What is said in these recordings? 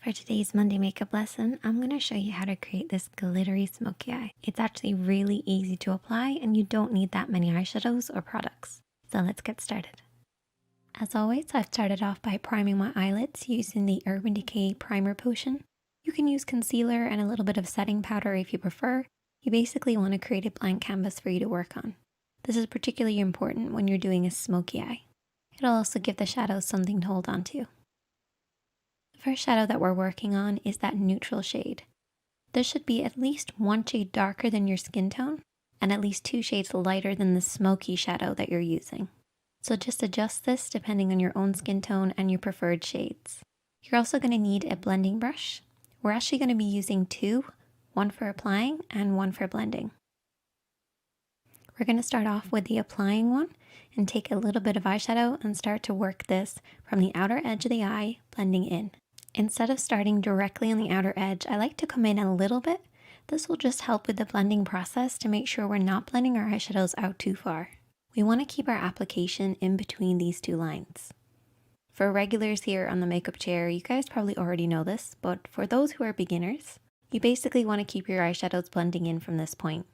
For today's Monday makeup lesson, I'm going to show you how to create this glittery smoky eye. It's actually really easy to apply and you don't need that many eyeshadows or products. So let's get started. As always, I've started off by priming my eyelids using the Urban Decay Primer Potion. You can use concealer and a little bit of setting powder if you prefer. You basically want to create a blank canvas for you to work on. This is particularly important when you're doing a smoky eye. It'll also give the shadows something to hold on to. The first shadow that we're working on is that neutral shade. This should be at least one shade darker than your skin tone and at least 2 shades lighter than the smoky shadow that you're using. So just adjust this depending on your own skin tone and your preferred shades. You're also going to need a blending brush. We're actually going to be using 2, one for applying and one for blending. We're going to start off with the applying one and take a little bit of eyeshadow and start to work this from the outer edge of the eye, blending in. Instead of starting directly on the outer edge, I like to come in a little bit. This will just help with the blending process to make sure we're not blending our eyeshadows out too far. We want to keep our application in between these 2 lines. For regulars here on the makeup chair, you guys probably already know this, but for those who are beginners, you basically want to keep your eyeshadows blending in from this point.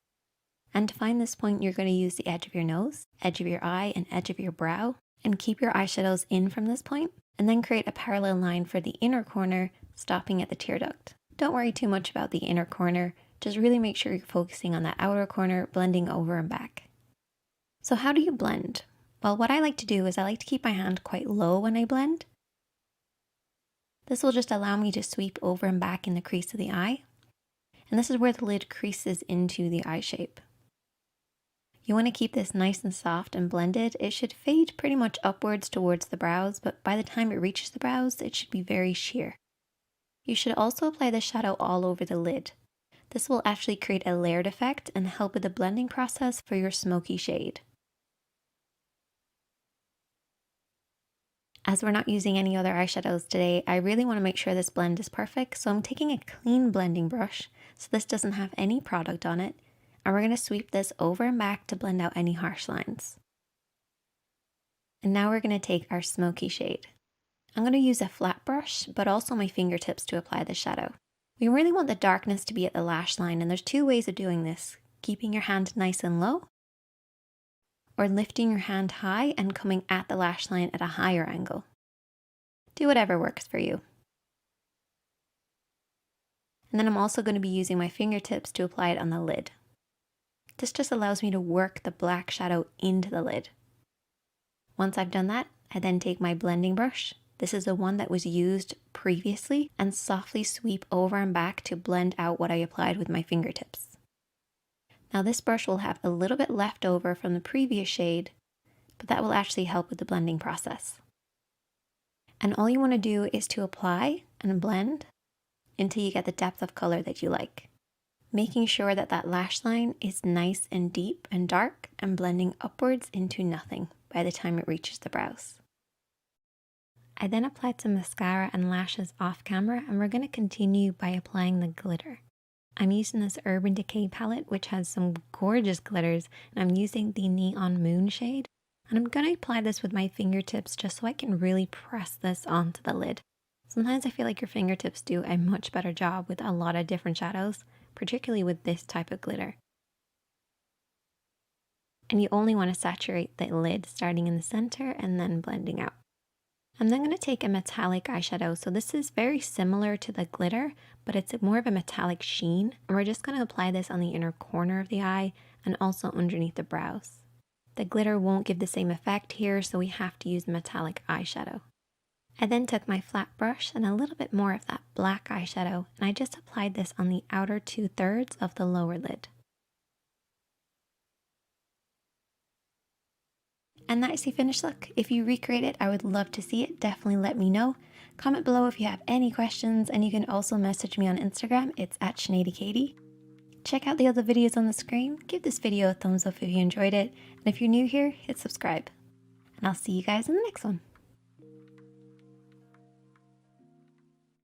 And to find this point, you're going to use the edge of your nose, edge of your eye, and edge of your brow, and keep your eyeshadows in from this point, and then create a parallel line for the inner corner, stopping at the tear duct. Don't worry too much about the inner corner, just really make sure you're focusing on that outer corner, blending over and back. So how do you blend? Well, what I like to do is I like to keep my hand quite low when I blend. This will just allow me to sweep over and back in the crease of the eye, and this is where the lid creases into the eye shape. You want to keep this nice and soft and blended. It should fade pretty much upwards towards the brows, but by the time it reaches the brows, it should be very sheer. You should also apply the shadow all over the lid. This will actually create a layered effect and help with the blending process for your smoky shade. As we're not using any other eyeshadows today, I really want to make sure this blend is perfect, so I'm taking a clean blending brush, so this doesn't have any product on it. And we're going to sweep this over and back to blend out any harsh lines. And now we're going to take our smoky shade. I'm going to use a flat brush, but also my fingertips to apply the shadow. We really want the darkness to be at the lash line, and there's 2 ways of doing this. Keeping your hand nice and low, or lifting your hand high and coming at the lash line at a higher angle. Do whatever works for you. And then I'm also going to be using my fingertips to apply it on the lid. This just allows me to work the black shadow into the lid. Once I've done that, I then take my blending brush. This is the one that was used previously, and softly sweep over and back to blend out what I applied with my fingertips. Now this brush will have a little bit left over from the previous shade, but that will actually help with the blending process. And all you want to do is to apply and blend until you get the depth of color that you like, making sure that that lash line is nice and deep and dark and blending upwards into nothing by the time it reaches the brows. I then applied some mascara and lashes off camera, and we're going to continue by applying the glitter. I'm using this Urban Decay palette, which has some gorgeous glitters, and I'm using the Neon Moon shade. And I'm going to apply this with my fingertips just so I can really press this onto the lid. Sometimes I feel like your fingertips do a much better job with a lot of different shadows, particularly with this type of glitter. And you only want to saturate the lid starting in the center and then blending out. I'm then going to take a metallic eyeshadow. So this is very similar to the glitter, but it's more of a metallic sheen. And we're just going to apply this on the inner corner of the eye and also underneath the brows. The glitter won't give the same effect here, so we have to use metallic eyeshadow. I then took my flat brush and a little bit more of that black eyeshadow, and I just applied this on the outer 2/3 of the lower lid. And that is the finished look. If you recreate it, I would love to see it. Definitely let me know. Comment below if you have any questions, and you can also message me on Instagram. It's at ShaneadyKatie. Check out the other videos on the screen. Give this video a thumbs up if you enjoyed it. And if you're new here, hit subscribe. And I'll see you guys in the next one.